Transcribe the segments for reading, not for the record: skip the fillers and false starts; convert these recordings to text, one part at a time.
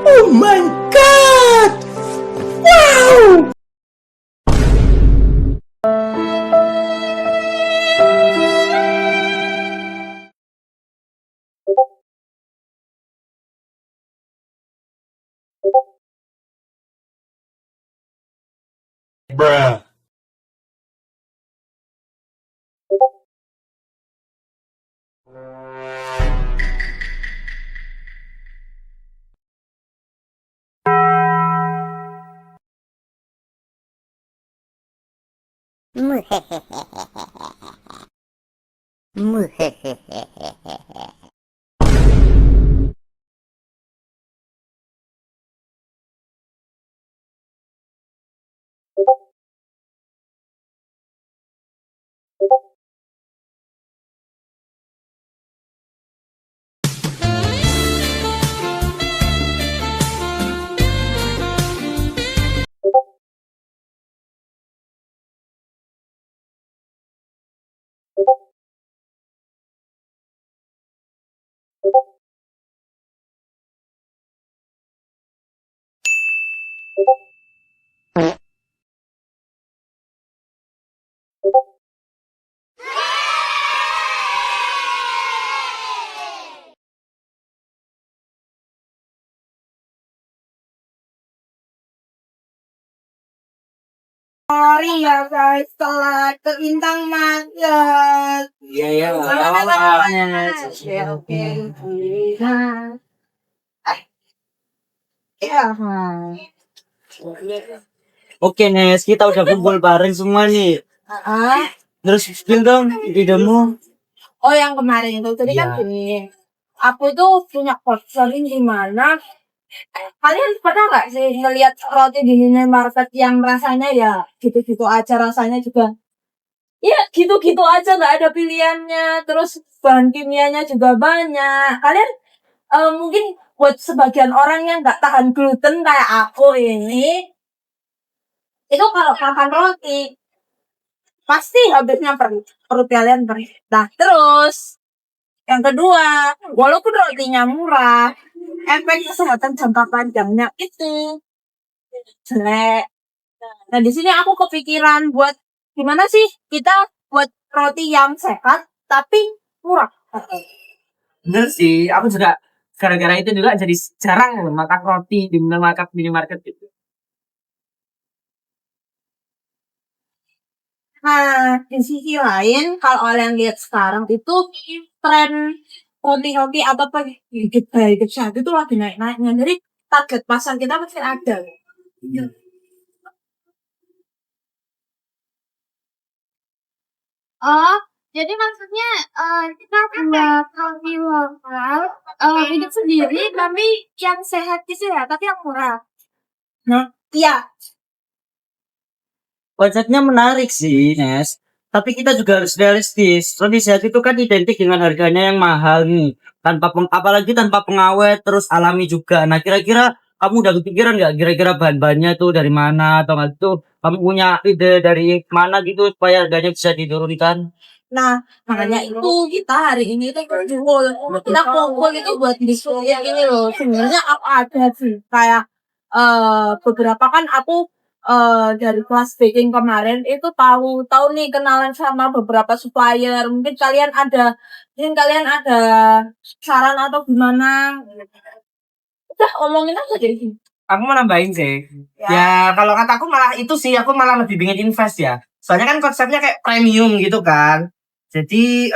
Oh my god! Wow! Bruh. Sorry ya guys, telat ke bintang macet. Iya, awalnya. Oke. Ya. Oke, Nes, kita udah kumpul bareng semua nih. Ah, Terus spill dong idemu. oh yang kemarin itu tadi kan Iya. gini. Aku itu punya counseling di mana kalian pernah nggak sih ngelihat roti di minimarket yang rasanya ya gitu-gitu aja rasanya juga ya gitu-gitu aja nggak ada pilihannya terus bahan kimianya juga banyak kalian mungkin buat sebagian orang yang nggak tahan gluten kayak aku ini itu kalau makan roti pasti habisnya perut kalian perih. Nah terus yang kedua walaupun rotinya murah efek kesehatan jangka panjangnya itu jelek. Nah di sini aku kepikiran buat gimana sih kita buat roti yang sehat tapi murah. Bener sih, aku juga gara-gara itu juga jadi jarang makan roti di minimarket gitu. Nah, di sisi lain, kalau kalian lihat sekarang itu tren roti-roti atau apa hidup gaya hidup sehat itu lagi naik-naiknya. Jadi target pasar kita pasti ada. Oh, jadi maksudnya kita buat roti lokal, hidup sendiri, tapi yang sehat gitu ya, tapi yang murah. Nah, iya. Konsepnya menarik sih, Nes. Tapi kita juga harus realistis. Roti sehat itu kan identik dengan harganya yang mahal nih. Apalagi tanpa pengawet, terus alami juga. Nah, kira-kira kamu udah kepikiran nggak kira-kira bahan-bahannya tuh dari mana atau nggak tuh kamu punya ide dari mana gitu supaya harganya bisa diturunkan? Nah, makanya itu kita hari ini tuh kumpul. Kita kumpul itu buat diskusi ini loh. Sebenarnya aku ada sih kayak beberapa kan aku dari kelas baking kemarin itu tahu nih kenalan sama beberapa supplier. Mungkin kalian ada saran atau gimana? Udah omongin aja deh. Aku mau nambahin sih. Ya. Ya, kalau kataku malah itu sih, aku malah lebih pengen invest ya. Soalnya kan konsepnya kayak premium gitu kan. Jadi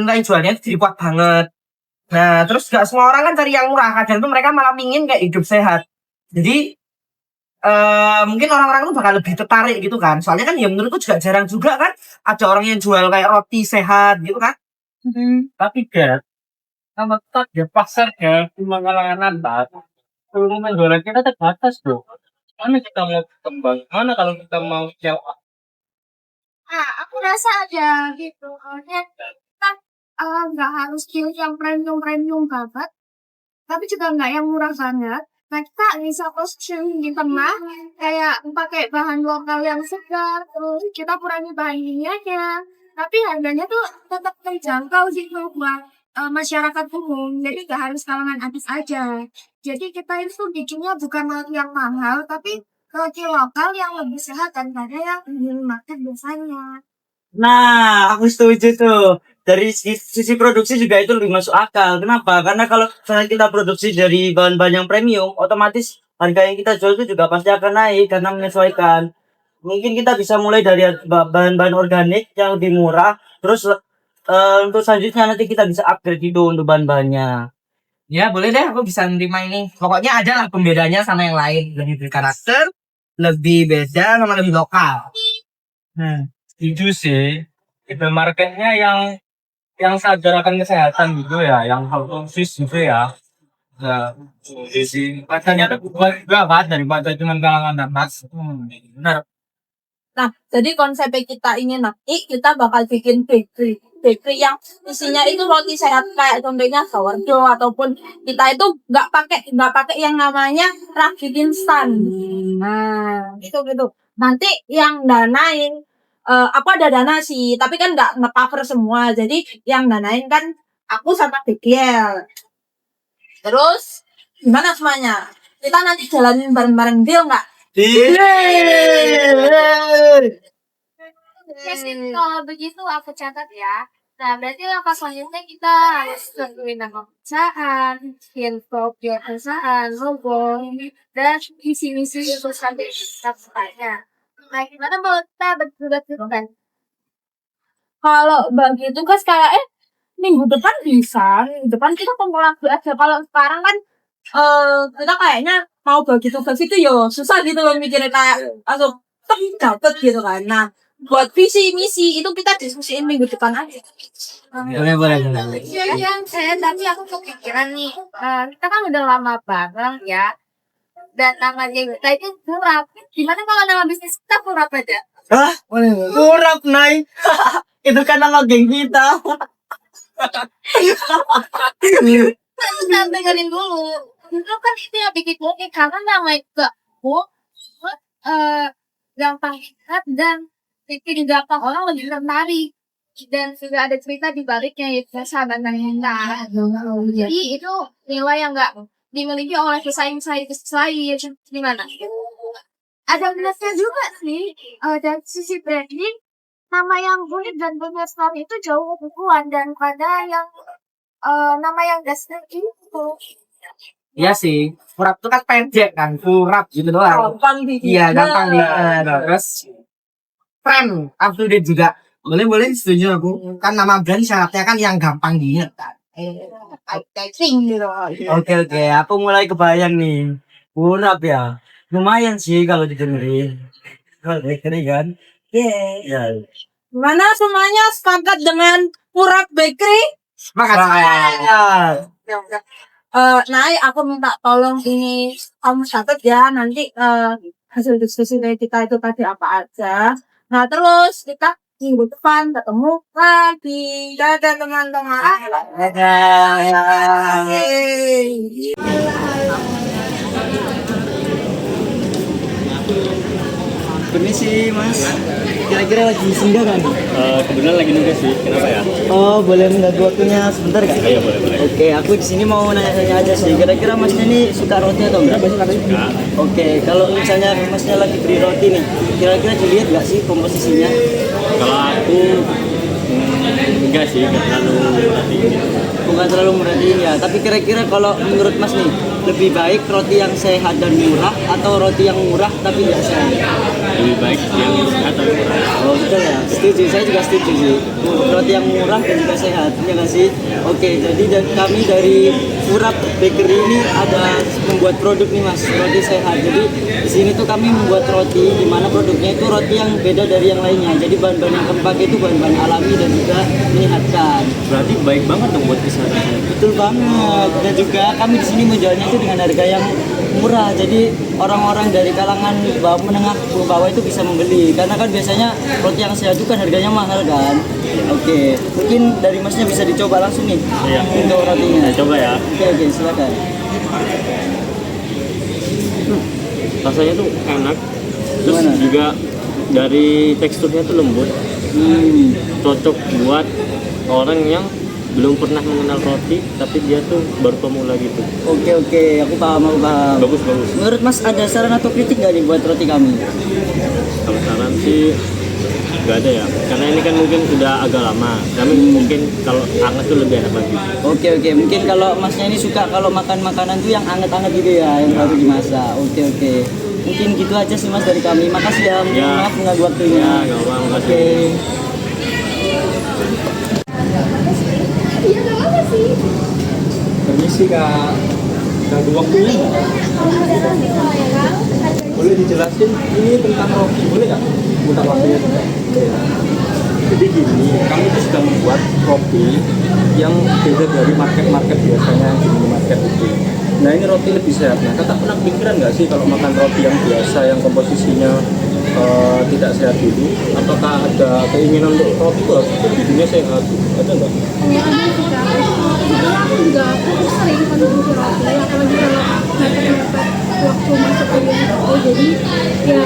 nilai jualnya itu jadi kuat banget. Nah, terus gak semua orang kan cari yang murah. Kadang tuh mereka malah pingin kayak hidup sehat. Jadi mungkin orang-orang tuh bakal lebih tertarik gitu kan. Soalnya kan ya menurutku juga jarang juga kan ada orang yang jual kayak roti sehat gitu kan. Tapi kan, sama tak ya pasarnya cuma kalangan atas. Volume jualan kita terbatas bro. Mana kita mau berkembang? Mana kalau kita mau jauh? Nah, aku rasa ada gitu. Soalnya kita nggak harus pilih yang premium-premium banget, tapi juga nggak yang murah banget. Nah, kita bisa posisi di tengah, kayak pakai bahan lokal yang segar, terus kita kurangi bahan kimianya, tapi harganya tuh tetap terjangkau gitu buat masyarakat umum. Jadi nggak harus kalangan atas aja. Jadi kita itu bikinnya bukan roti yang mahal, tapi roti lokal yang lebih sehat daripada yang di market biasanya. Nah, aku setuju tuh. Dari sisi produksi juga itu lebih masuk akal. Kenapa? Karena kalau misalnya kita produksi dari bahan-bahan yang premium, otomatis harga yang kita jual itu juga pasti akan naik karena menyesuaikan. Mungkin kita bisa mulai dari bahan-bahan organik yang lebih murah, terus untuk selanjutnya nanti kita bisa upgrade itu untuk bahan-bahannya. Ya boleh deh, aku bisa nerima ini. Pokoknya ada lah pembedanya sama yang lain. Lebih berkarakter, lebih beda, sama lebih lokal. Setuju sih. Itu marketnya yang sadar akan kesehatan gitu ya, yang health conscious gitu ya. Nah, sih katanya ada juga kan daripada cuma kalangan atas. Benar. Nah, jadi konsepnya kita ini nanti kita bakal bikin bakery yang isinya itu roti sehat kayak contohnya sourdough ataupun kita itu nggak pakai yang namanya ragi instan. Nah, gitu. Nanti yang danain aku ada dana sih, tapi kan nggak nge-cover semua. Jadi yang danain kan aku sama Begiel. Terus gimana semuanya? Kita nanti jalanin bareng-bareng, deal nggak? Oke sih, kalau begitu aku catat ya. Nah, berarti langkah selanjutnya kita harus tentuin nama perusahaan, info perusahaan, logo, dan visi misi untuk sampai kita. Nah, gimana mau kita betul-betul kan? Kalau bagi tugas kayak minggu depan bisa, minggu depan kita kumpul lagi aja. Kalau sekarang kan kita kayaknya mau bagi tugas itu yo susah gitu loh mikirnya kayak langsung dapet gitu kan. Nah, buat visi misi itu kita diskusiin minggu depan aja. Boleh. Iya, tapi aku kepikiran nih, kita kan udah lama bareng ya. Dan nama kita itu Purap. Gimana kalau nama bisnis kita Purap aja? Hah? Kurang, Nay. Itu kan nama geng kita. Kita dengerin dulu. Itu kan itu yang bikin oke karena nama itu gampang ingat dan bikin gampang orang lebih tertarik. Dan sudah ada cerita di baliknya yaitu sahabat yang jadi itu nilai yang enggak dimiliki oleh pesaing gimana? Ada minusnya juga sih. Dari sisi branding, nama yang unik dan punya story itu jauh lebih kuat daripada yang nama yang dasar itu. Iya sih, Purap itu kan pendek kan, Purap gitu doang. Gampang diingat. Iya, gampang diingat. Terus keren, up to date juga. Boleh setuju aku. Kan nama brand syaratnya kan yang gampang diingat kan. Catching gitu. Oke, aku mulai kebayang nih. Purap ya. Lumayan sih kalau didengerin. Keren kan? Iya. Gimana semuanya sepakat dengan Purap Bakery? Makasih. Nay, aku minta tolong ini kamu catat ya nanti hasil diskusi dari kita itu tadi apa aja. Nah terus kita minggu depan ketemu lagi. Dadah teman-teman. Permisi Mas, kira-kira lagi singgah kan? Kebetulan lagi nunggu sih. Kenapa ya? Oh, boleh mengganggu waktunya sebentar gak? Iya, boleh. Oke, aku di sini mau nanya-nanya aja sih. Kira-kira Masnya ini suka roti atau enggak? Suka. Oke, kalau misalnya Masnya lagi beli roti nih, kira-kira dilihat nggak sih komposisinya? Kalau aku enggak sih, enggak terlalu merhatiin. Bukan terlalu merhatiin ya, tapi kira-kira kalau menurut Mas nih, lebih baik roti yang sehat dan murah atau roti yang murah tapi nggak sehat? Lebih baik yang sehat atau murah. Oh betul ya, setuju, saya juga setuju sih. Roti yang murah dan juga sehat, ya nggak sih? Oke, jadi kami dari Purap Bakery ini ada membuat produk nih Mas, roti sehat. Jadi di sini tuh kami membuat roti, di mana produknya itu roti yang beda dari yang lainnya. Jadi bahan-bahan yang kami pakai itu bahan-bahan alami dan juga menyehatkan. Berarti baik banget dong buat kesehatan. Betul banget. Dan juga kami di sini menjualnya itu dengan harga yang murah. Jadi orang-orang dari kalangan menengah ke bawah itu bisa membeli. Karena kan biasanya roti yang sehat itu kan harganya mahal kan. Oke, mungkin dari Masnya bisa dicoba langsung nih. Iya. Untuk rotinya. Nah, coba ya. Oke, silakan. Rasanya tuh enak. Terus Gimana? juga dari teksturnya tuh lembut. Cocok buat orang yang belum pernah mengenal roti, tapi dia tuh baru pemula gitu. Oke, aku paham. Bagus. Menurut Mas ada saran atau kritik nggak nih buat roti kami? Kalau saran sih nggak ada ya, karena ini kan mungkin udah agak lama. Kami mungkin kalau hangat tuh lebih enak lagi. Oke, mungkin kalau Masnya ini suka kalau makan makanan tuh yang anget-anget gitu ya, yang baru dimasak. Oke. Mungkin gitu aja sih Mas dari kami. Makasih ya, maaf mengganggu waktunya. Ya, nggak apa-apa, makasih. Iya, nggak apa sih. Permisi kak, ganggu waktunya nggak? Boleh dijelasin ini tentang roti, boleh nggak? Minta waktunya juga. Jadi gini, kami itu sudah membuat roti yang beda dari market biasanya di minimarket itu. Nah ini roti lebih sehat. Nah kakak pernah kepikiran nggak sih kalau makan roti yang biasa yang komposisinya tidak sehat dulu? Apakah ada keinginan untuk roti itu harus jadinya sehat? Ada nggak? Ya ada sih kak. Sebenarnya aku juga sering konsumsi roti, apalagi kalau mepet-mepet waktu masuk kuliah gitu. Jadi ya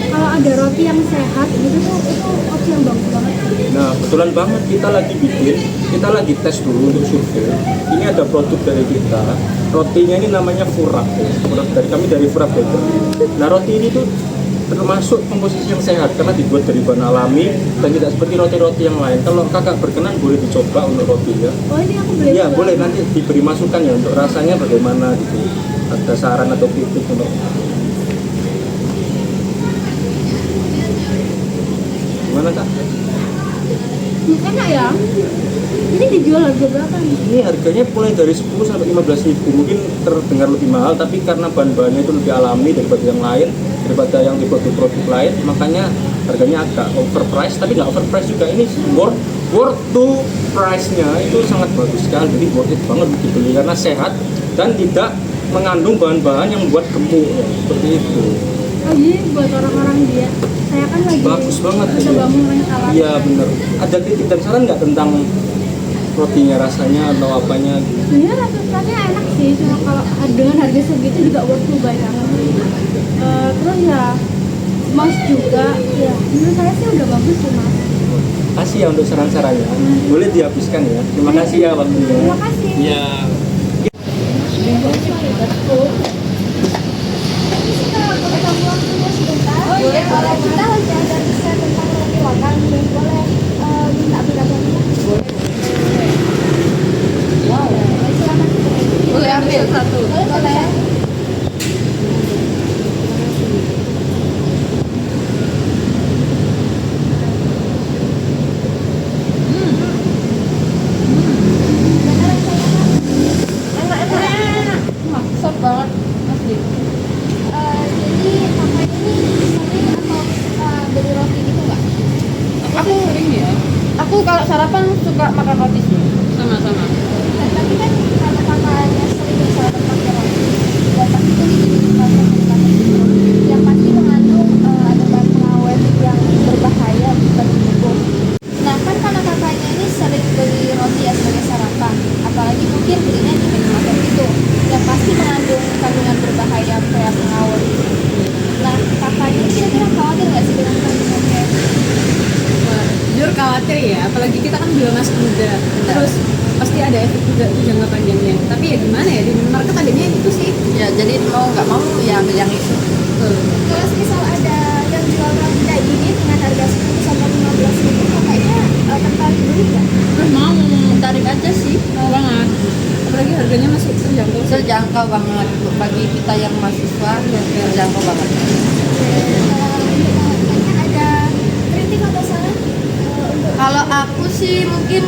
kalau ada roti yang sehat gitu tuh itu opsi yang bagus banget. Nah, kebetulan banget kita lagi tes dulu untuk survei. Ini ada produk dari kita. Rotinya ini namanya Furap. Produk dari kami dari Furap Baker. Nah, roti ini tuh termasuk komposisi yang sehat karena dibuat dari bahan alami dan tidak seperti roti-roti yang lain. Kalau kakak berkenan boleh dicoba untuk rotinya. Oh ini aku boleh. Iya, boleh nanti diberi masukan ya untuk rasanya bagaimana gitu. Ada saran atau kritik untuk gimana kak? Enak ya. Ini dijual harga berapa nih? Ini harganya mulai dari 10 sampai 15 ribu. Mungkin terdengar lebih mahal, tapi karena bahan-bahannya itu lebih alami daripada yang lain, daripada yang di produk-produk lain, makanya harganya agak overpriced. Tapi nggak overpriced juga, ini worth to price-nya itu sangat bagus sekali. Jadi worth it banget dibeli karena sehat dan tidak mengandung bahan-bahan yang membuat gemuk ya, seperti itu. Oh jadi buat orang-orang diet. Saya kan lagi Bagus banget coba ini. bangun mentalnya. Iya bener. Ada kritik dan saran nggak tentang rotinya, rasanya atau apanya? Sebenarnya rasa-rasanya enak sih, cuma kalau dengan harga segitu juga worth to buy banget. Terus ya mas juga, ya menurut saya sih udah bagus sih mas. Kasih ya untuk saran-sarannya. Boleh dihapuskan ya. Terima kasih ya waktunya. Terima kasih. Ya. Boleh, kalau kita lagi ada riset tentang roti lokal, boleh minta pendapatnya. Wow. Silakan. Boleh ambil satu. Boleh. Soft banget. Asli. Jadi kakak ini sering atau beli roti gitu nggak? Aku sering ya. Aku kalau sarapan suka makan roti sih. Sama-sama. Nah, tapi kan karena kakaknya sering misalnya pakai roti, buat aku tuh jadi rasa menikmati yang pasti mengandung ada bahan pengawet yang berbahaya bagi tubuh. Nah kan karena kakaknya ini sering beli roti ya sebagai sarapan, apalagi mungkin belinya di minimarket itu, yang pasti mengandung kandungan berbahaya kayak pengawet. Nah kakaknya kira-kira khawatir nggak sih dengan kandungan kayak Jujur khawatir ya, apalagi kita kan juga masih muda. Terus pasti ada efek juga tuh jangka panjangnya. Tapi ya gimana ya, di minimarket adanya itu sih. Ya jadi mau nggak mau ya ambil yang itu. Kalau misal ada yang jual roti kayak gini dengan harga 10 sampai 15 ribu, kakaknya tertarik beli nggak? Mau tarik aja sih, mau banget. Apalagi harganya masih terjangkau. Terjangkau banget bagi kita yang mahasiswa, terjangkau banget. Kakaknya ada kritik atau saran untuk Kalau aku sih mungkin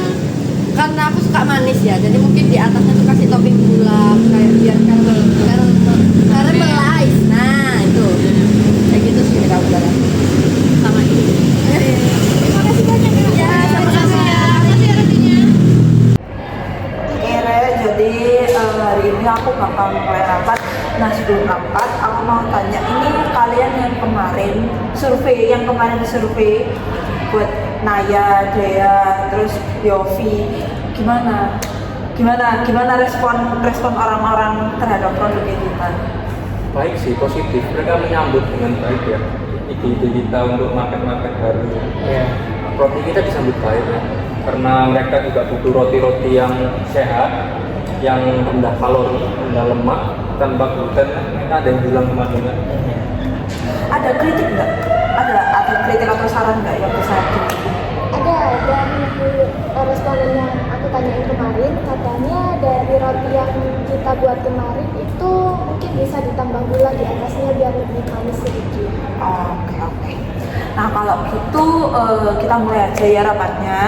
karena aku suka manis ya, jadi mungkin di atasnya tuh kasih topping gula kayak biar caramelize. Nah itu kayak gitu sih kalau udah sama ini. terima kasih banyak ya. Sama-sama ya. Makasih ya rotinya. Oke Re, jadi hari ini aku bakal mulai rapat. Nah sebelum rapat, aku mau tanya, ini kalian yang kemarin survei buat Naya, Dea, terus Yofi, gimana respon orang-orang terhadap produknya kita? Baik sih, positif. Mereka menyambut dengan baik ya ide-ide kita untuk market baru. Ya. Roti kita disambut baik ya. karena mereka juga butuh roti-roti yang sehat, yang rendah kalori, rendah lemak, tanpa gluten. Ada yang bilang kemana? Ada kritik nggak? Ada kritik atau saran nggak yang bisa diberikan? Ada dari responden yang aku tanyain kemarin, katanya dari roti yang kita buat kemarin itu mungkin bisa ditambah gula di atasnya biar lebih manis sedikit. Oke. Nah kalau gitu kita mulai aja ya rapatnya.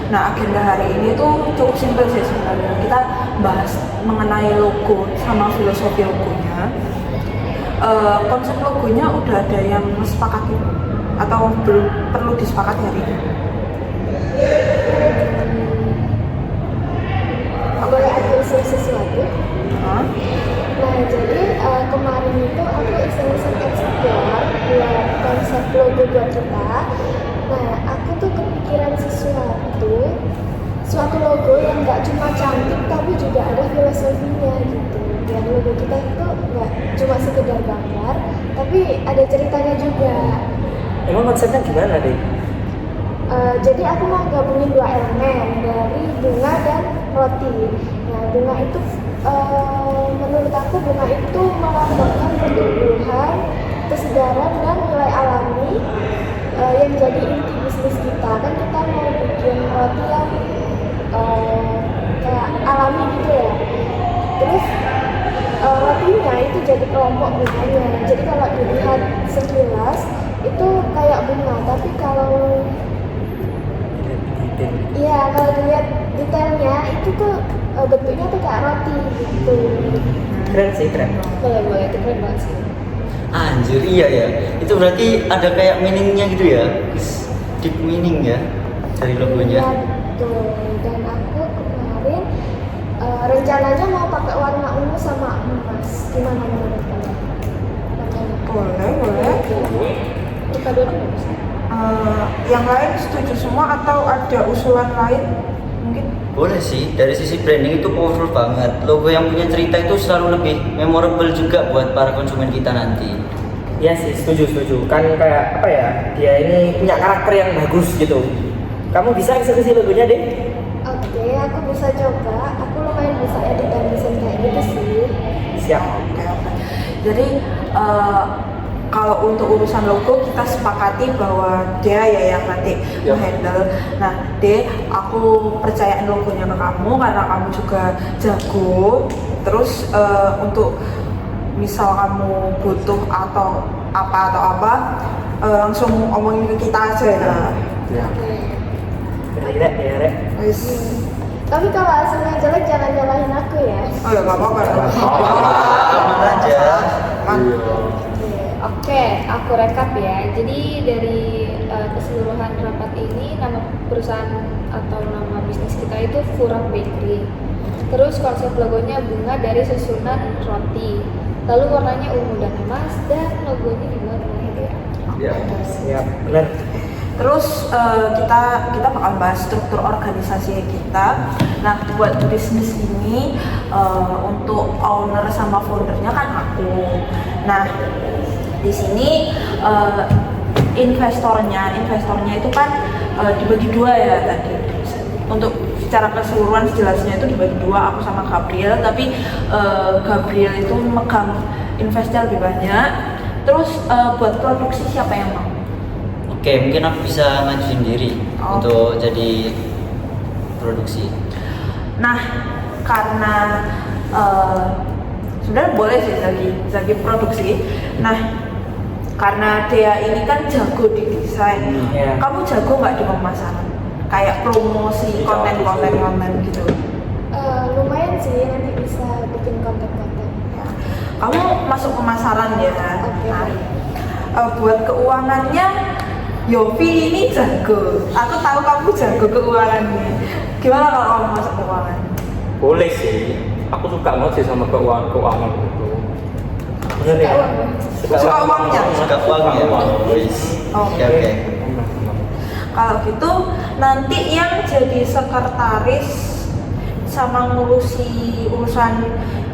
Nah agenda hari ini tuh cukup simpel sih sebenarnya. Kita bahas mengenai logo sama filosofi logonya. Konsep logonya udah ada yang sepakati atau belum perlu disepakati hari ini? Boleh aku isi sesuatu? Hah? Nah, jadi kemarin itu aku iseng-iseng explore buat konsep logo buat kita. Nah, aku tuh kepikiran suatu logo yang nggak cuma cantik tapi juga ada filosofinya gitu. Biar logo kita itu nggak cuma sekedar gambar, tapi ada ceritanya juga. Emang konsepnya gimana deh? Jadi aku mau gabungin dua elemen dari bunga dan roti. Nah, bunga itu menurut aku bunga itu melambangkan pertumbuhan, kesegaran dan nilai alami yang jadi inti bisnis kita. Kan kita mau bikin roti yang kayak alami gitu ya. Terus rotinya itu jadi kelompok bunganya. Jadi kalau dilihat sekilas itu kayak bunga, tapi kalau dilihat detailnya itu tuh bentuknya tuh kayak roti gitu. Keren sih, keren. Boleh, itu keren banget sih. Anjir, iya ya. Itu berarti ada kayak meaningnya gitu ya, deep meaning ya dari Iya logonya. betul. Dan aku kemarin rencananya mau pakai warna ungu sama emas. Gimana menurut kalian? Boleh. Kita dulu nggak bisa? Yang lain setuju semua atau ada usulan lain? Mungkin? Boleh sih, dari sisi branding itu powerful banget. Logo yang punya cerita itu selalu lebih memorable juga buat para konsumen kita nanti. Iya sih, setuju. Kan kayak apa ya? Dia ini punya karakter yang bagus gitu. Kamu bisa eksekusi logonya deh? Oke, aku bisa coba. Aku lumayan bisa edit dan desain kayak gitu sih. Siap. Oke. Jadi kalau untuk urusan logo kita sepakati bahwa dia ya yang nanti handle. Nah, aku percayain logonya ke kamu karena kamu juga jago. Terus untuk misal kamu butuh atau apa langsung omongin ke kita aja ya. Kira-kira ya, Rek. Wis. Tapi kalau hasilnya jelek jangan nyalahin aku ya. Oh ya nggak apa-apa. Aman aja. Oke, aku rekap ya. Jadi dari keseluruhan rapat ini nama perusahaan atau nama bisnis kita itu Furah Bakery. Terus konsep logonya bunga dari susunan roti. Lalu warnanya ungu dan emas dan logonya dibuat oleh Dea. Ya. Siap, benar. Terus kita bakal bahas struktur organisasi kita. Nah, buat bisnis ini untuk owner sama foundernya kan aku. Nah, di sini investornya itu kan dibagi dua ya tadi. Untuk secara keseluruhan jelasnya itu dibagi dua, aku sama Gabriel. Tapi Gabriel itu megang investnya lebih banyak. Terus buat produksi siapa yang mau? Oke, mungkin aku bisa ngajuin diri untuk jadi produksi. Nah, karena sebenarnya boleh sih Zaki produksi. Nah, karena Dea ini kan jago di desain, kamu jago nggak di pemasaran? Kayak promosi konten gitu. Lumayan sih, nanti bisa bikin konten-konten. Ya. Kamu masuk pemasaran ya. Oke. Nah, buat keuangannya Yofi ini jago. Aku tahu kamu jago keuangannya. Gimana kalau kamu masuk keuangan? Boleh sih. Aku suka banget sih sama keuangan itu. Benar ya? Suka uangnya? Suka uang ya, Oke. Kalau gitu nanti yang jadi sekretaris sama ngurusi urusan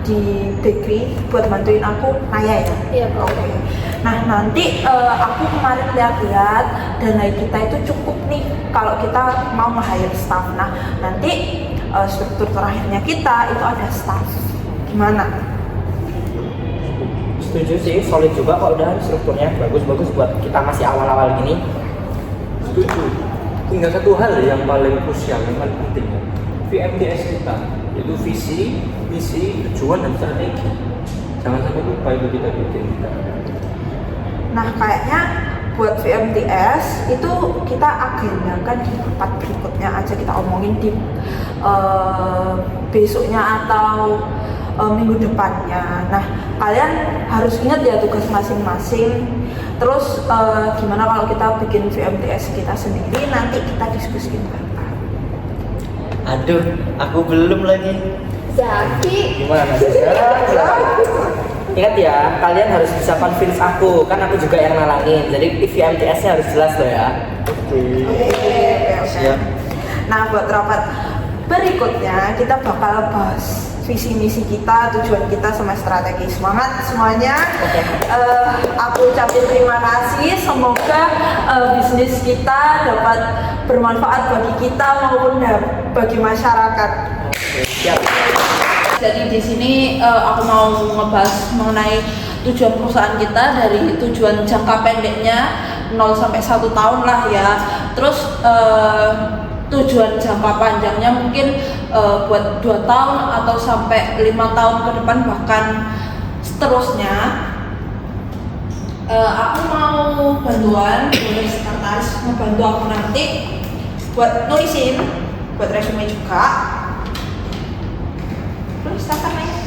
di bakery buat bantuin aku Naya ya? Iya, Bu. Oke. Nah nanti aku kemarin lihat-lihat dana kita itu cukup nih kalau kita mau nge-hire staff. Nah nanti struktur terakhirnya kita itu ada staff. Gimana? Setuju sih, solid juga kalau udah strukturnya bagus-bagus buat kita masih awal-awal gini. Setuju. Tinggal satu hal yang paling krusial, yang paling penting ya. VMTS kita itu visi, misi, tujuan dan strategi. Jangan sampai lupa itu kita bikin. Nah kayaknya buat VMTS itu kita agendakan di tempat berikutnya aja, kita omongin di besoknya atau minggu depannya. Nah kalian harus ingat ya tugas masing-masing. Terus gimana kalau kita bikin VMTS kita sendiri, nanti kita diskusiin bareng. Aduh, aku belum lagi. Zaki. Gimana sekarang? Ingat ya, kalian harus bisa convince aku, kan aku juga yang nalangin. Jadi VMTS-nya harus jelas loh ya. Oke. Siap. Nah buat rapat berikutnya kita bakal bahas visi misi kita, tujuan kita sama strategi. Semangat semuanya. Aku ucapin terima kasih. Semoga bisnis kita dapat bermanfaat bagi kita maupun bagi masyarakat. Siap. Jadi di sini aku mau ngebahas mengenai tujuan perusahaan kita, dari tujuan jangka pendeknya 0 sampai 1 tahun lah ya. Terus tujuan jangka panjangnya mungkin buat 2 tahun atau sampai 5 tahun ke depan, bahkan seterusnya. Aku mau bantuan, boleh sekretaris ngebantu aku nanti buat nulisin, buat resume juga. Terus silakan Naya.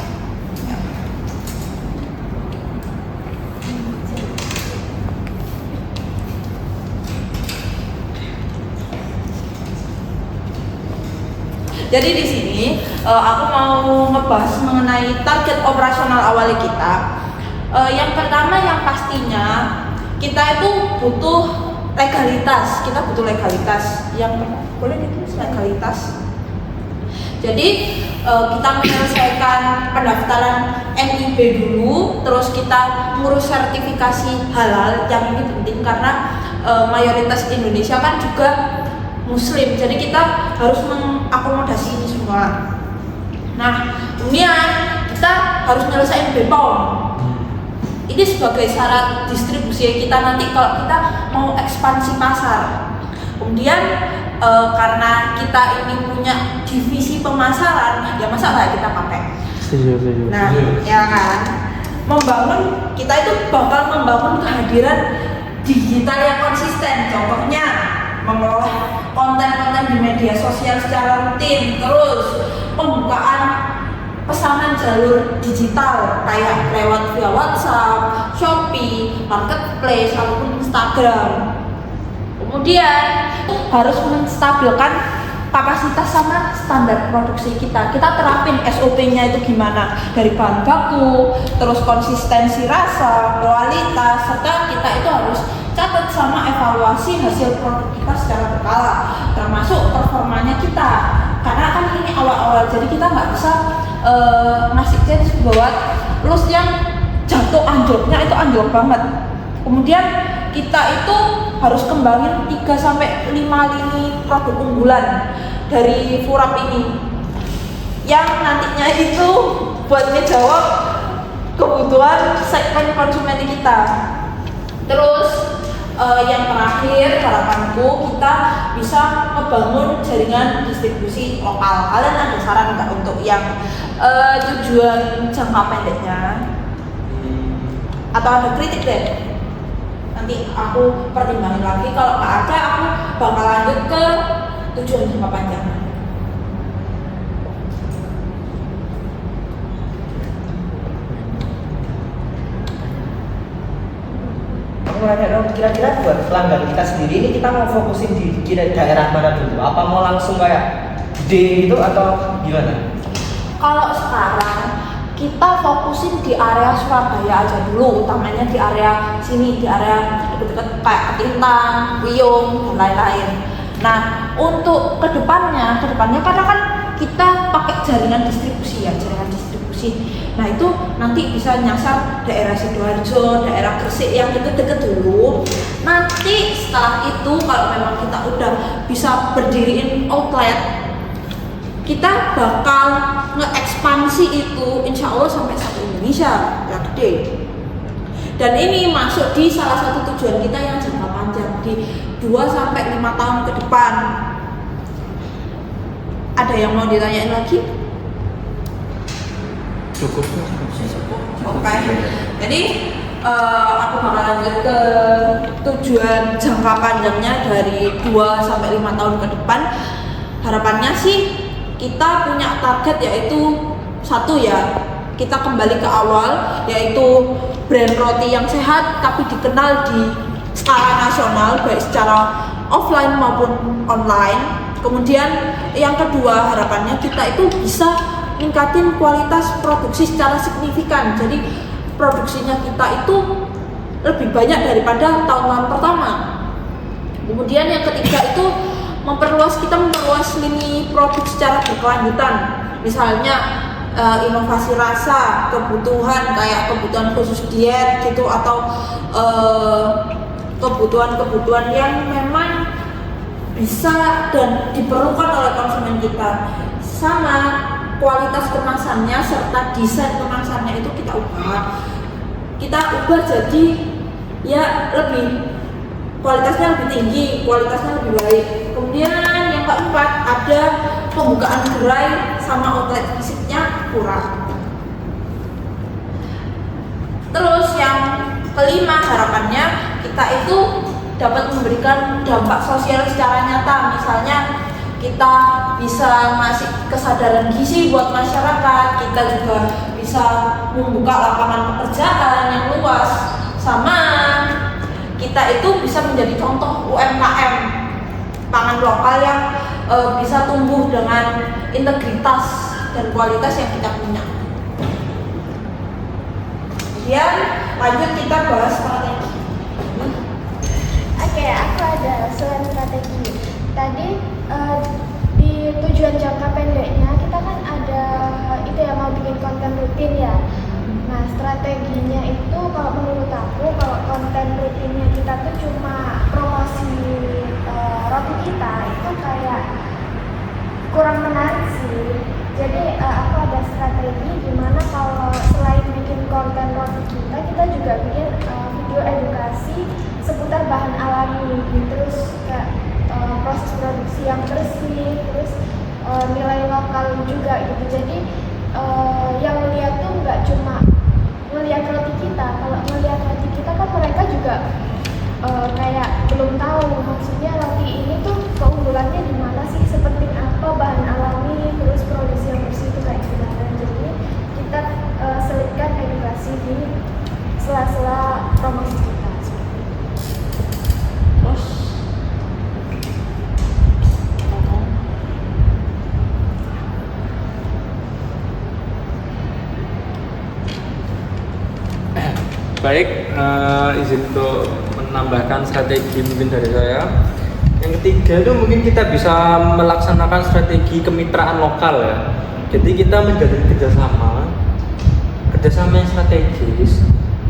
Jadi di sini aku mau ngebahas mengenai target operasional awal kita. Yang pertama yang pastinya kita itu butuh legalitas. Kita butuh legalitas. Yang boleh ditulis legalitas. Jadi kita menyelesaikan pendaftaran NIB dulu, terus kita ngurus sertifikasi halal. Yang ini penting karena mayoritas Indonesia kan juga Muslim, jadi kita harus mengakomodasi ini semua. Nah, kemudian kita harus menyelesaikan BPOM. Ini sebagai syarat distribusi kita nanti kalau kita mau ekspansi pasar. Kemudian karena kita ini punya divisi pemasaran, ya masa nggak kita pakai? Nah, ya kan, kita itu bakal membangun kehadiran digital yang konsisten. Contohnya mengelola konten-konten di media sosial secara rutin, terus pembukaan pesanan jalur digital kayak lewat via WhatsApp, Shopee, Marketplace, ataupun Instagram. Kemudian harus menstabilkan kapasitas sama standar produksi kita. Kita terapin SOP-nya itu gimana, dari bahan baku, terus konsistensi rasa, kualitas, serta kita itu harus catat sama evaluasi hasil produk kita secara berkala, termasuk performanya kita. Karena kan ini awal-awal, jadi kita nggak bisa ngasih chance buat lulus yang jatuh anjloknya itu anjlok banget. Kemudian kita itu harus kembangin 3-5 lini produk unggulan dari Furap ini yang nantinya itu buat ngejawab kebutuhan segmen konsumen kita. Terus yang terakhir harapanku kita bisa membangun jaringan distribusi lokal. Kalian ada saran nggak untuk yang tujuan jangka pendeknya? Atau ada kritik deh? Nanti aku pertimbangin lagi. Kalau nggak ada, aku bakal lanjut ke tujuan jangka panjang. Aku nanya dong, kira-kira buat pelanggan kita sendiri ini kita mau fokusin di daerah mana dulu? Apa mau langsung kayak D gitu atau gimana? Kalau sekarang kita fokusin di area Surabaya aja dulu, utamanya di area sini, di area dekat-dekat kayak Ketintang, Wiyung, dan lain-lain. Nah, untuk kedepannya karena kan kita pakai jaringan distribusi ya, jaringan distribusi. Nah itu nanti bisa nyasar daerah Sidoarjo, daerah Gresik yang deket-deket dulu. Nanti setelah itu kalau memang kita udah bisa berdiriin outlet, kita bakal nge-ekspansi itu insya Allah sampai satu Indonesia yang gede. Dan ini masuk di salah satu tujuan kita yang jangka panjang di 2-5 tahun ke depan. Ada yang mau ditanyain lagi? Cukup. Oke. Jadi aku bakal lanjut ke tujuan jangka panjangnya dari 2-5 tahun ke depan. Harapannya sih kita punya target yaitu satu ya, kita kembali ke awal yaitu brand roti yang sehat tapi dikenal di skala nasional baik secara offline maupun online. Kemudian yang kedua harapannya kita itu bisa ningkatin kualitas produksi secara signifikan. Jadi produksinya kita itu lebih banyak daripada tahun pertama. Kemudian yang ketiga itu kita memperluas lini produk secara berkelanjutan. Misalnya inovasi rasa, kebutuhan kayak kebutuhan khusus diet gitu atau kebutuhan-kebutuhan yang memang bisa dan diperlukan oleh konsumen kita. Sama kualitas kemasannya serta desain kemasannya itu kita ubah jadi ya lebih kualitasnya lebih tinggi, kualitasnya lebih baik. Kemudian yang keempat ada pembukaan gerai sama outlet fisiknya kurang. Terus yang kelima harapannya kita itu dapat memberikan dampak sosial secara nyata. Misalnya kita bisa ngasih kesadaran gizi buat masyarakat, kita juga bisa membuka lapangan pekerjaan yang luas, sama kita itu bisa menjadi contoh UMKM pangan lokal yang bisa tumbuh dengan integritas dan kualitas yang kita punya. Kemudian lanjut kita bahas strategi. Oke, aku ada selain strategi. Tadi di tujuan jangka pendeknya kita kan ada itu ya, mau bikin konten rutin ya. Nah, strateginya itu kalau menurut aku, kalau konten rutinnya kita tuh cuma promosi roti kita, itu kayak kurang menarik sih. Jadi aku ada strategi gimana kalau selain bikin konten roti kita juga bikin video edukasi seputar bahan alami, terus kayak proses produksi yang bersih, terus nilai lokal juga gitu. Jadi yang melihat tuh nggak cuma melihat roti kita, kalau melihat roti kita kan mereka juga kayak belum tahu maksudnya roti ini tuh keunggulannya di mana sih, seperti apa bahan alami, terus produksi yang bersih itu kayak gimana. Jadi kita selipkan edukasi di sela-sela promosi kita. Terus Baik, izin untuk menambahkan strategi mungkin dari saya. Yang ketiga itu mungkin kita bisa melaksanakan strategi kemitraan lokal ya. Jadi kita menjalin kerjasama yang strategis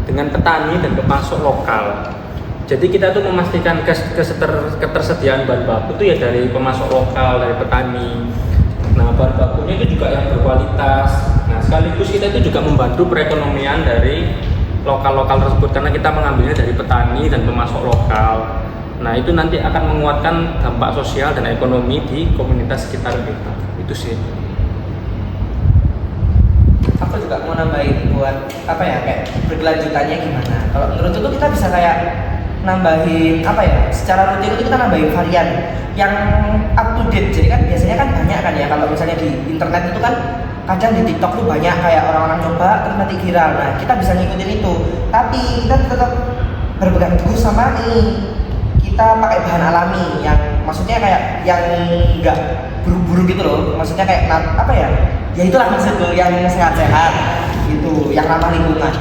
dengan petani dan pemasok lokal. Jadi kita tuh memastikan ketersediaan bahan baku itu ya dari pemasok lokal, dari petani. Nah, bahan bakunya itu juga yang berkualitas. Nah, sekaligus kita itu juga membantu perekonomian dari lokal-lokal tersebut karena kita mengambilnya dari petani dan pemasok lokal. Nah, itu nanti akan menguatkan dampak sosial dan ekonomi di komunitas sekitar kita. Itu sih. Aku juga mau nambahin buat apa ya, kayak berkelanjutannya gimana. Kalau menurut itu kita bisa kayak nambahin apa ya, secara rutin itu kita nambahin varian yang up to date. Jadi kan biasanya kan banyak kan ya, kalau misalnya di internet itu kan kadang di TikTok tuh banyak kayak orang-orang coba terus nanti viral. Nah, kita bisa ngikutin itu, tapi kita tetap berpegang teguh sama ini, kita pakai bahan alami yang maksudnya kayak yang enggak buru-buru gitu loh. Maksudnya kayak apa ya, ya itulah maksudku, yang sehat-sehat gitu, yang ramah lingkungan.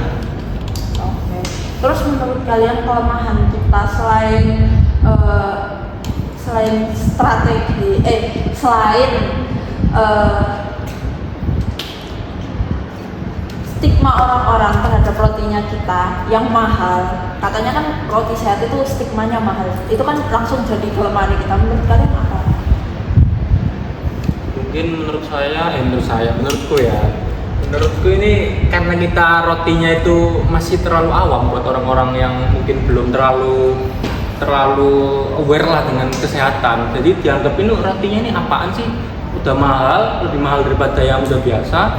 oke. Terus menurut kalian kelemahan kita selain strategi stigma orang-orang terhadap rotinya kita yang mahal. Katanya kan roti sehat itu stigmanya mahal. Itu kan langsung jadi kelemahan kita. Menurut kalian apa? Mungkin menurutku ini karena kita rotinya itu masih terlalu awam buat orang-orang yang mungkin belum terlalu aware lah dengan kesehatan. Jadi dianggap ini rotinya ini apaan sih? Udah mahal, lebih mahal daripada yang udah biasa.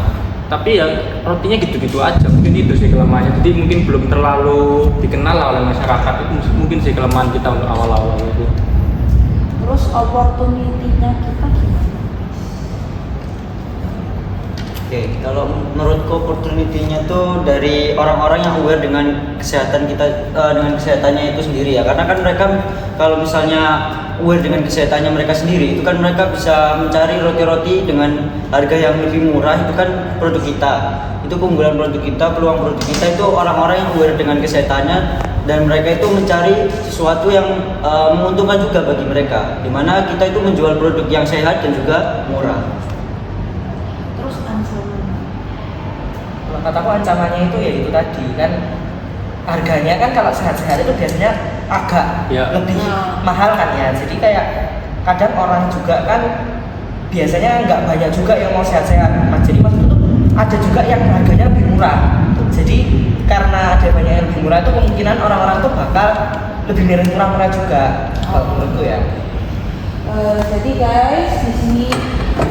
Tapi ya rotinya gitu-gitu aja. Mungkin itu sih kelemahannya. Jadi mungkin belum terlalu dikenal lah oleh masyarakat. Itu mungkin sih kelemahan kita untuk awal-awal itu. Terus opportunity-nya kita gimana? Oke, kalau menurutku opportunity-nya tuh dari orang-orang yang aware dengan kesehatan kita, dengan kesehatannya itu sendiri ya. Karena kan mereka kalau misalnya aware dengan kesehatannya mereka sendiri, itu kan mereka bisa mencari roti-roti dengan harga yang lebih murah. Itu kan produk kita, itu keunggulan produk kita, peluang produk kita itu orang-orang yang aware dengan kesehatannya, dan mereka itu mencari sesuatu yang menguntungkan juga bagi mereka, dimana kita itu menjual produk yang sehat dan juga murah. Terus ancaman. Kalau kataku ancamannya itu ya itu tadi kan, harganya kan kalau sehat-sehat itu biasanya agak Ya. lebih mahal kan ya. Jadi kayak kadang orang juga kan biasanya nggak banyak juga yang mau sehat-sehat. Mas, jadi maksudnya tuh ada juga yang harganya lebih murah. Jadi karena ada banyak yang lebih murah itu kemungkinan orang-orang tuh bakal lebih milih murah-murah juga. Kalau menurutku ya. Jadi guys, di sini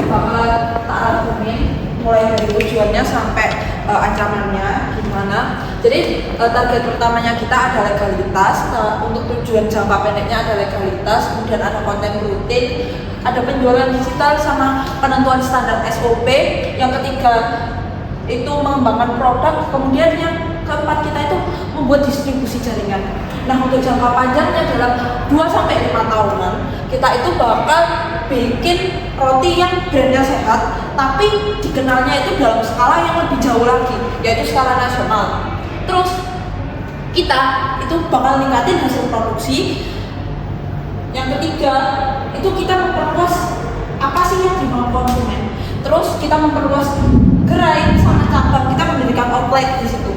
bakal tak rangkumin mulai dari tujuannya sampai ancamannya gimana. Jadi target pertamanya kita ada legalitas. Untuk tujuan jangka pendeknya ada legalitas, kemudian ada konten rutin, ada penjualan digital sama penentuan standar SOP. Yang ketiga itu mengembangkan produk, kemudian yang keempat kita itu membuat distribusi jaringan. Nah, untuk jangka panjangnya dalam 2-5 tahunan kita itu bakal bikin roti yang brandnya sehat tapi dikenalnya itu dalam skala yang lebih jauh lagi, yaitu skala nasional. Terus kita itu bakal ningkatin hasil produksi. Yang ketiga itu kita memperluas apa sih yang dimau konsumen. Terus kita memperluas gerai sama cabang, kita mendirikan outlet di situ.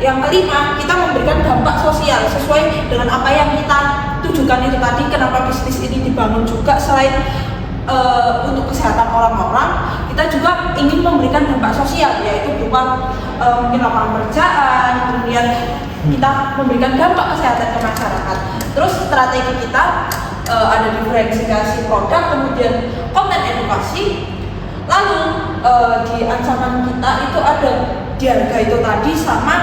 Yang kelima, kita memberikan dampak sosial sesuai dengan apa yang kita tujukan itu tadi. Kenapa bisnis ini dibangun juga selain untuk kesehatan orang-orang, kita juga ingin memberikan dampak sosial, yaitu berupa mungkin lapangan pekerjaan, kemudian kita memberikan dampak kesehatan ke masyarakat. Terus strategi kita ada diferensiasi produk, kemudian konten edukasi. Lalu di ancaman kita itu ada di harga itu tadi sama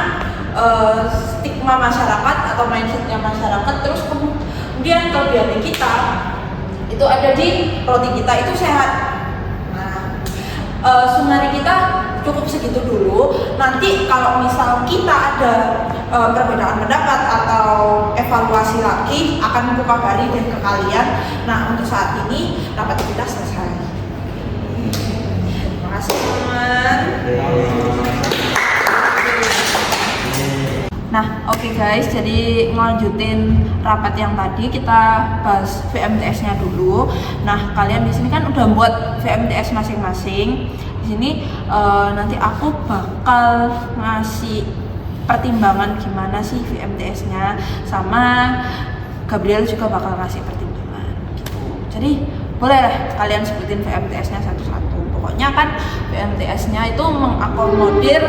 stigma masyarakat atau mindsetnya masyarakat. Terus kemudian kelebihan kita itu ada di roti kita itu sehat. Nah, summary kita cukup segitu dulu. Nanti kalau misal kita ada perbedaan pendapat atau evaluasi lagi akan aku kabari deh ke kalian. Nah, untuk saat ini rapat kita selesai. Terima kasih teman. Nah, oke guys, jadi melanjutin rapat yang tadi kita bahas VMTS-nya dulu. Nah, kalian di sini kan udah buat VMTS masing-masing. Di sini nanti aku bakal ngasih pertimbangan gimana sih VMTS-nya, sama Gabriel juga bakal ngasih pertimbangan gitu. Jadi boleh lah kalian sebutin VMTS-nya satu-satu. Pokoknya kan VMTS-nya itu mengakomodir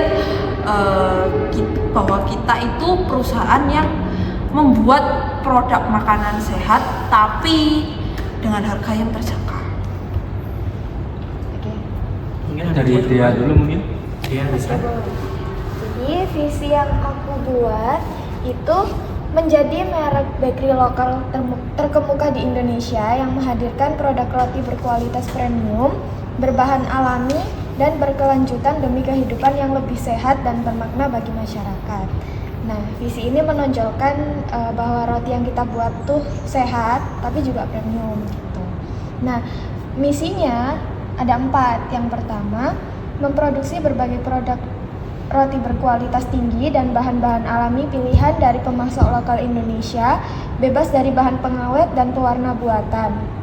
bahwa kita itu perusahaan yang membuat produk makanan sehat tapi dengan harga yang terjangkau. Oke. Mungkin dari Dea dulu mungkin. Dea bisa. Jadi visi yang aku buat itu menjadi merek bakery lokal terkemuka di Indonesia yang menghadirkan produk roti berkualitas premium, berbahan alami, dan berkelanjutan demi kehidupan yang lebih sehat dan bermakna bagi masyarakat. Nah, visi ini menonjolkan bahwa roti yang kita buat tuh sehat, tapi juga premium gitu. Nah, misinya ada 4. Yang pertama, memproduksi berbagai produk roti berkualitas tinggi dan bahan-bahan alami pilihan dari pemasok lokal Indonesia, bebas dari bahan pengawet dan pewarna buatan.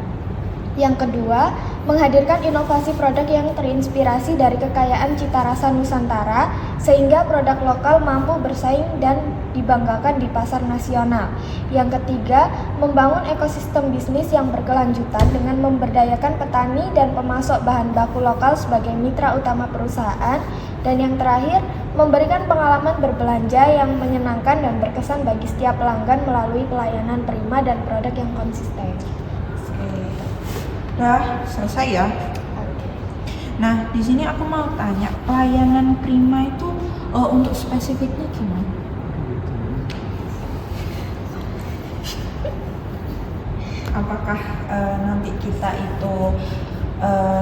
Yang kedua, menghadirkan inovasi produk yang terinspirasi dari kekayaan cita rasa Nusantara sehingga produk lokal mampu bersaing dan dibanggakan di pasar nasional. Yang ketiga, membangun ekosistem bisnis yang berkelanjutan dengan memberdayakan petani dan pemasok bahan baku lokal sebagai mitra utama perusahaan. Dan yang terakhir, memberikan pengalaman berbelanja yang menyenangkan dan berkesan bagi setiap pelanggan melalui pelayanan prima dan produk yang konsisten. Udah selesai ya. Nah, di sini aku mau tanya, pelayanan prima itu untuk spesifiknya gimana? Apakah nanti kita itu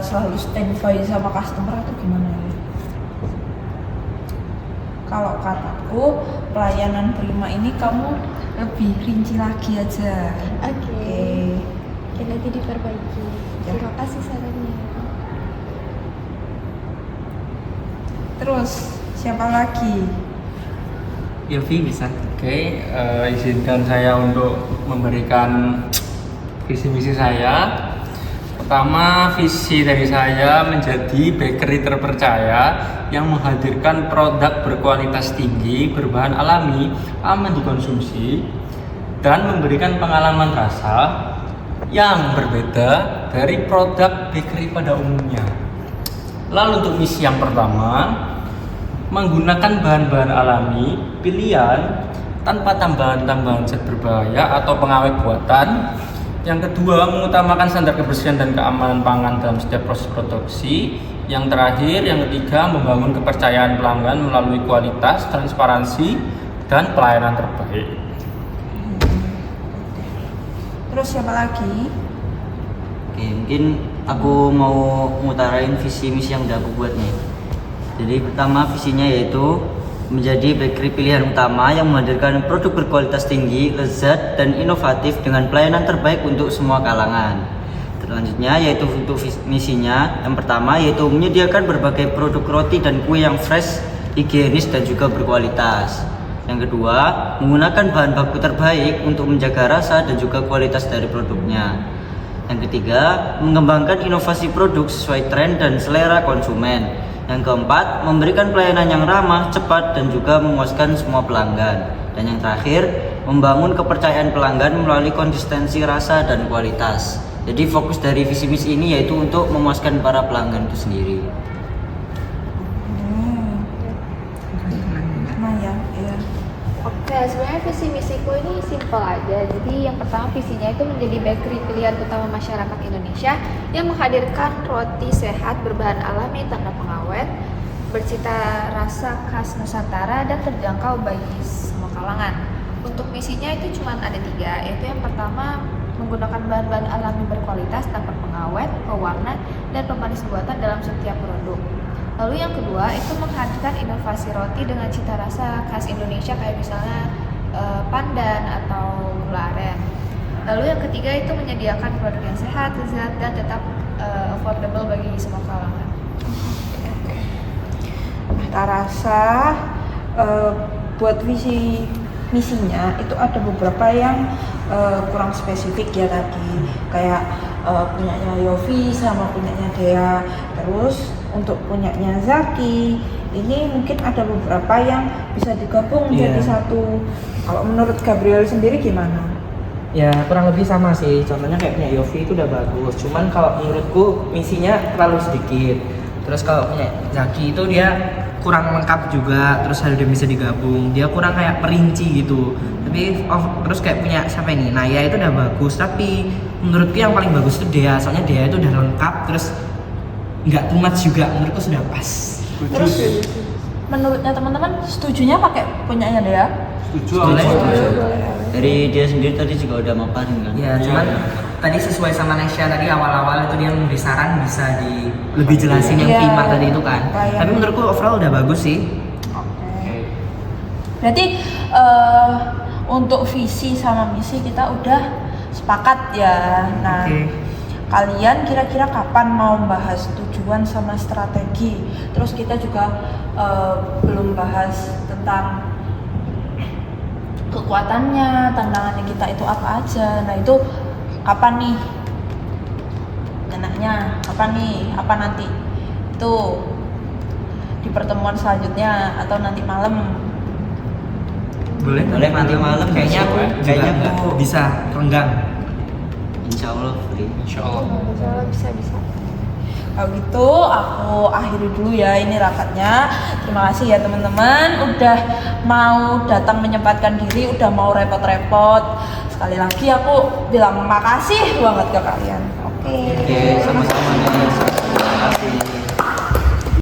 selalu standby sama customer atau gimana ya? Kalau kataku, pelayanan prima ini kamu lebih rinci lagi aja. Oke. Nanti diperbaiki. Terima kasih sarannya. Terus siapa lagi? Yofi bisa. Oke, izinkan saya untuk memberikan visi misi saya. Pertama, visi dari saya menjadi bakery terpercaya yang menghadirkan produk berkualitas tinggi, berbahan alami, aman dikonsumsi, dan memberikan pengalaman rasa yang berbeda dari produk bakery pada umumnya. Lalu untuk misi yang pertama, menggunakan bahan-bahan alami pilihan tanpa tambahan-tambahan zat berbahaya atau pengawet buatan. Yang kedua, mengutamakan standar kebersihan dan keamanan pangan dalam setiap proses produksi. Yang terakhir, yang ketiga, membangun kepercayaan pelanggan melalui kualitas, transparansi, dan pelayanan terbaik. Terus siapa lagi? Oke, mungkin aku mau ngutarain visi misi yang udah aku buat nih. Jadi pertama visinya yaitu menjadi bakery pilihan utama yang menghadirkan produk berkualitas tinggi, lezat, dan inovatif dengan pelayanan terbaik untuk semua kalangan. Selanjutnya yaitu untuk misinya yang pertama yaitu menyediakan berbagai produk roti dan kue yang fresh, higienis, dan juga berkualitas. Yang kedua, menggunakan bahan baku terbaik untuk menjaga rasa dan juga kualitas dari produknya. Yang ketiga, mengembangkan inovasi produk sesuai tren dan selera konsumen. Yang keempat, memberikan pelayanan yang ramah, cepat, dan juga memuaskan semua pelanggan. Dan yang terakhir, membangun kepercayaan pelanggan melalui konsistensi rasa dan kualitas. Jadi fokus dari visi misi ini yaitu untuk memuaskan para pelanggan itu sendiri. Nah ya. Oke, sebenarnya visi misiku ini simpel aja. Jadi yang pertama visinya itu menjadi bakery pilihan utama masyarakat Indonesia yang menghadirkan roti sehat berbahan alami tanpa pengawet, bercita rasa khas Nusantara dan terjangkau bagi semua kalangan. Untuk misinya itu cuma ada 3, yaitu yang pertama menggunakan bahan-bahan alami berkualitas tanpa pengawet, pewarna, dan pemanis buatan dalam setiap produk. Lalu yang kedua itu menghadirkan inovasi roti dengan cita rasa khas Indonesia kayak misalnya pandan atau gula aren. Lalu yang ketiga itu menyediakan produk yang sehat, lezat, dan tetap affordable bagi semua kalangan. Cita rasa buat visi misinya itu ada beberapa yang kurang spesifik ya tadi, kayak punyanya Yofi sama punyanya Dea. Terus untuk punyanya Zaki ini mungkin ada beberapa yang bisa digabung jadi satu. Kalau menurut Gabriel sendiri gimana? Ya kurang lebih sama sih, contohnya kayak punya Yofi itu udah bagus, cuman kalau menurutku misinya terlalu sedikit. Terus kalau punya Zaki itu dia kurang lengkap juga, terus ada bisa digabung, dia kurang kayak perinci gitu. Tapi terus kayak punya siapa ini, Naya itu udah bagus, tapi menurutku yang paling bagus itu Dea, soalnya Dea itu udah lengkap, terus nggak too much juga, menurutku sudah pas. Terus menurutnya teman-teman setujunya pakai punyanya Dea? Boleh. Dari dia sendiri tadi juga udah maparin kan? Ya, cuman tadi sesuai sama Nesya tadi awal-awal itu dia memberi saran bisa lebih jelasin yang prima tadi itu kan. Tapi menurutku overall udah bagus sih. Oke. Berarti untuk visi sama misi kita udah sepakat ya. Nah, kalian kira-kira kapan mau bahas tujuan sama strategi? Terus kita juga belum bahas tentang kekuatannya, tantangannya kita itu apa aja. Nah itu kapan nih? enaknya apa nih? Apa nanti? Itu di pertemuan selanjutnya atau nanti malam? Boleh nanti malam kayaknya aku bisa renggang. Insya Allah free. Bisa. Kalau gitu aku akhiri dulu ya ini rakatnya. Terima kasih ya teman-teman udah mau datang menyempatkan diri, udah mau repot-repot. Sekali lagi aku bilang makasih banget ke kalian. Oke. Oke, sama-sama.